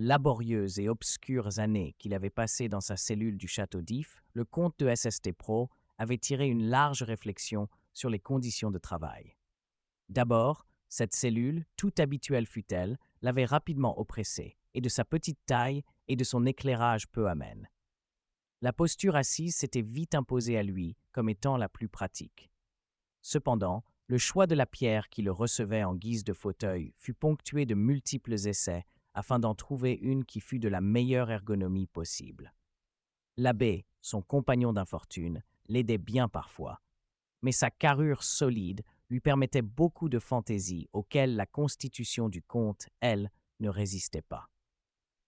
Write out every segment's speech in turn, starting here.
laborieuses et obscures années qu'il avait passées dans sa cellule du château d'If, le comte de SST Pro avait tiré une large réflexion sur les conditions de travail. D'abord, cette cellule, toute habituelle fût-elle, l'avait rapidement oppressé, et de sa petite taille et de son éclairage peu amène. La posture assise s'était vite imposée à lui comme étant la plus pratique. Cependant, le choix de la pierre qui le recevait en guise de fauteuil fut ponctué de multiples essais afin d'en trouver une qui fût de la meilleure ergonomie possible. L'abbé, son compagnon d'infortune, l'aidait bien parfois, mais sa carrure solide lui permettait beaucoup de fantaisie auxquelles la constitution du comte, elle, ne résistait pas.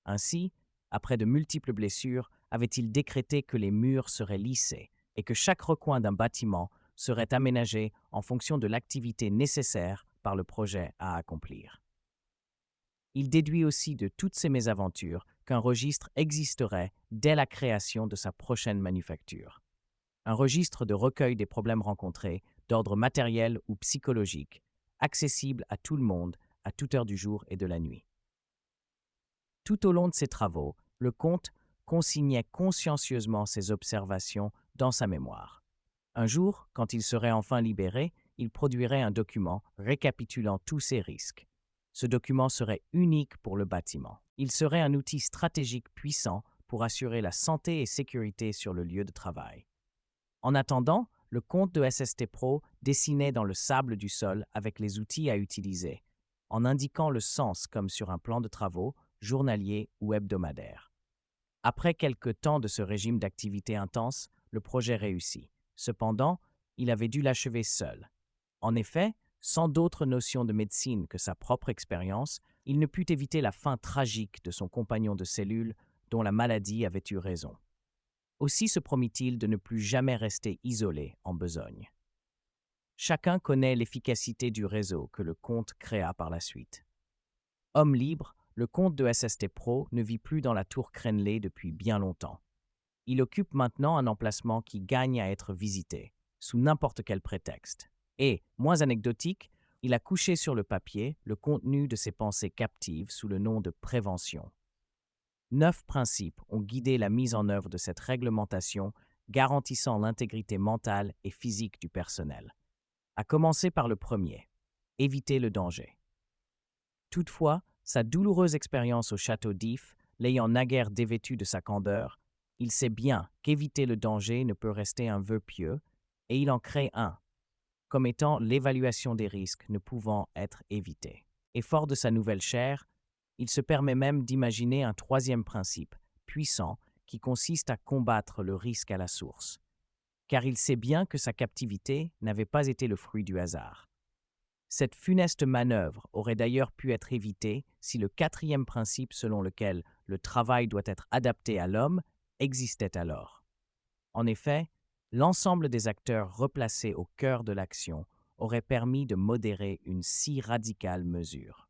Ainsi, après de multiples blessures, avait-il décrété que les murs seraient lissés et que chaque recoin d'un bâtiment serait aménagé en fonction de l'activité nécessaire par le projet à accomplir. Il déduit aussi de toutes ces mésaventures qu'un registre existerait dès la création de sa prochaine manufacture. Un registre de recueil des problèmes rencontrés, d'ordre matériel ou psychologique, accessible à tout le monde, à toute heure du jour et de la nuit. Tout au long de ses travaux, le comte consignait consciencieusement ses observations dans sa mémoire. Un jour, quand il serait enfin libéré, il produirait un document récapitulant tous ses risques. Ce document serait unique pour le bâtiment. Il serait un outil stratégique puissant pour assurer la santé et sécurité sur le lieu de travail. En attendant, le comte de SST Pro dessinait dans le sable du sol avec les outils à utiliser, en indiquant le sens comme sur un plan de travaux, journalier ou hebdomadaire. Après quelques temps de ce régime d'activité intense, le projet réussit. Cependant, il avait dû l'achever seul. En effet, sans d'autres notions de médecine que sa propre expérience, il ne put éviter la fin tragique de son compagnon de cellule dont la maladie avait eu raison. Aussi se promit-il de ne plus jamais rester isolé en besogne. Chacun connaît l'efficacité du réseau que le comte créa par la suite. Homme libre, le comte de SST Pro ne vit plus dans la tour crénelée depuis bien longtemps. Il occupe maintenant un emplacement qui gagne à être visité, sous n'importe quel prétexte. Et, moins anecdotique, il a couché sur le papier le contenu de ses pensées captives sous le nom de prévention. 9 principes ont guidé la mise en œuvre de cette réglementation garantissant l'intégrité mentale et physique du personnel. À commencer par le premier, éviter le danger. Toutefois, sa douloureuse expérience au château d'If, l'ayant naguère dévêtu de sa candeur, il sait bien qu'éviter le danger ne peut rester un vœu pieux, et il en crée un, comme étant l'évaluation des risques ne pouvant être évités. Et fort de sa nouvelle chair, il se permet même d'imaginer un troisième principe, puissant, qui consiste à combattre le risque à la source. Car il sait bien que sa captivité n'avait pas été le fruit du hasard. Cette funeste manœuvre aurait d'ailleurs pu être évitée si le quatrième principe selon lequel le travail doit être adapté à l'homme existait alors. En effet, l'ensemble des acteurs replacés au cœur de l'action aurait permis de modérer une si radicale mesure.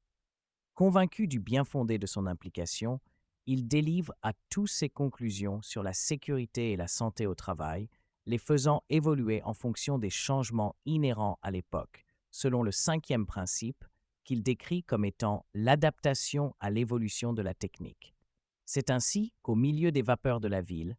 Convaincu du bien-fondé de son implication, il délivre à tous ses conclusions sur la sécurité et la santé au travail, les faisant évoluer en fonction des changements inhérents à l'époque, selon le cinquième principe qu'il décrit comme étant l'adaptation à l'évolution de la technique. C'est ainsi qu'au milieu des vapeurs de la ville,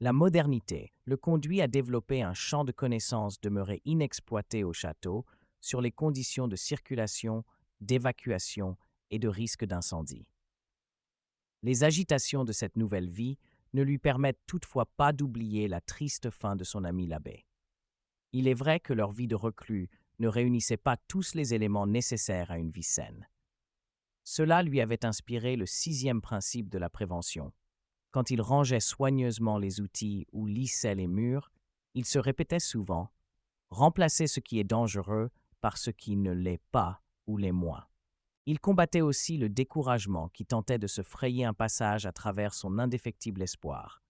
la modernité le conduit à développer un champ de connaissances demeuré inexploité au château sur les conditions de circulation, d'évacuation et de risque d'incendie. Les agitations de cette nouvelle vie ne lui permettent toutefois pas d'oublier la triste fin de son ami l'abbé. Il est vrai que leur vie de reclus ne réunissait pas tous les éléments nécessaires à une vie saine. Cela lui avait inspiré le sixième principe de la prévention. Quand il rangeait soigneusement les outils ou lissait les murs, il se répétait souvent « remplacer ce qui est dangereux par ce qui ne l'est pas ou l'est moins ». Il combattait aussi le découragement qui tentait de se frayer un passage à travers son indéfectible espoir.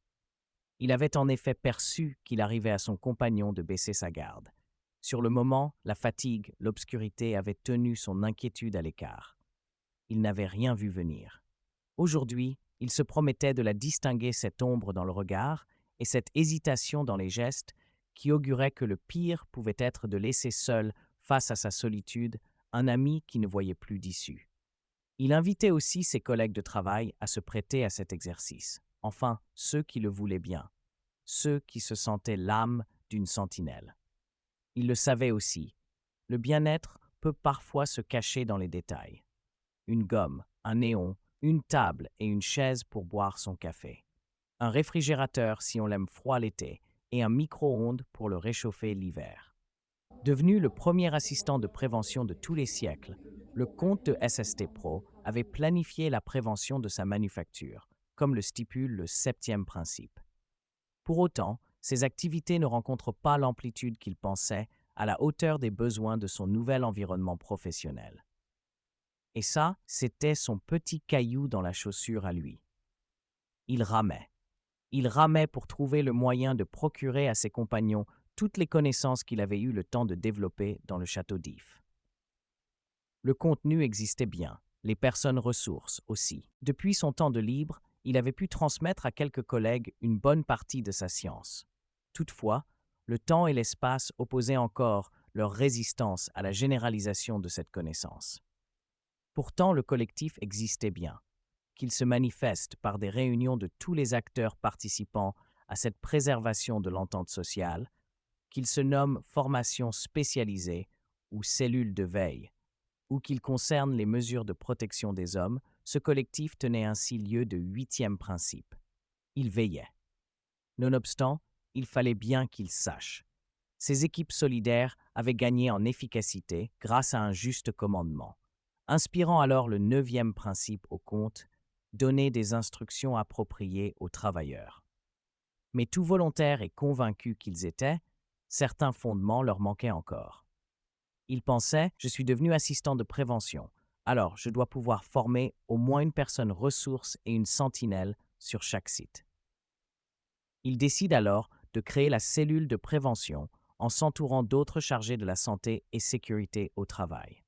Il avait en effet perçu qu'il arrivait à son compagnon de baisser sa garde. Sur le moment, la fatigue, l'obscurité avaient tenu son inquiétude à l'écart. Il n'avait rien vu venir. Aujourd'hui, il se promettait de la distinguer cette ombre dans le regard et cette hésitation dans les gestes qui auguraient que le pire pouvait être de laisser seul, face à sa solitude, un ami qui ne voyait plus d'issue. Il invitait aussi ses collègues de travail à se prêter à cet exercice, enfin ceux qui le voulaient bien, ceux qui se sentaient l'âme d'une sentinelle. Il le savait aussi, le bien-être peut parfois se cacher dans les détails. Une gomme, un néon, une table et une chaise pour boire son café. Un réfrigérateur si on l'aime froid l'été et un micro-ondes pour le réchauffer l'hiver. Devenu le premier assistant de prévention de tous les siècles, le comte de SST Pro avait planifié la prévention de sa manufacture, comme le stipule le septième principe. Pour autant, ses activités ne rencontrent pas l'amplitude qu'il pensait à la hauteur des besoins de son nouvel environnement professionnel. Et ça, c'était son petit caillou dans la chaussure à lui. Il ramait. Il ramait pour trouver le moyen de procurer à ses compagnons toutes les connaissances qu'il avait eu le temps de développer dans le château d'If. Le contenu existait bien, les personnes ressources aussi. Depuis son temps de libre, il avait pu transmettre à quelques collègues une bonne partie de sa science. Toutefois, le temps et l'espace opposaient encore leur résistance à la généralisation de cette connaissance. Pourtant, le collectif existait bien, qu'il se manifeste par des réunions de tous les acteurs participant à cette préservation de l'entente sociale, qu'il se nomme formation spécialisée ou cellule de veille, ou qu'il concerne les mesures de protection des hommes, ce collectif tenait ainsi lieu de huitième principe. Il veillait. Nonobstant, il fallait bien qu'il sache. Ces équipes solidaires avaient gagné en efficacité grâce à un juste commandement, inspirant alors le neuvième principe au compte, donner des instructions appropriées aux travailleurs. Mais tout volontaires et convaincus qu'ils étaient, certains fondements leur manquaient encore. Ils pensaient, je suis devenu assistant de prévention, alors je dois pouvoir former au moins une personne ressource et une sentinelle sur chaque site. Ils décident alors de créer la cellule de prévention en s'entourant d'autres chargés de la santé et sécurité au travail.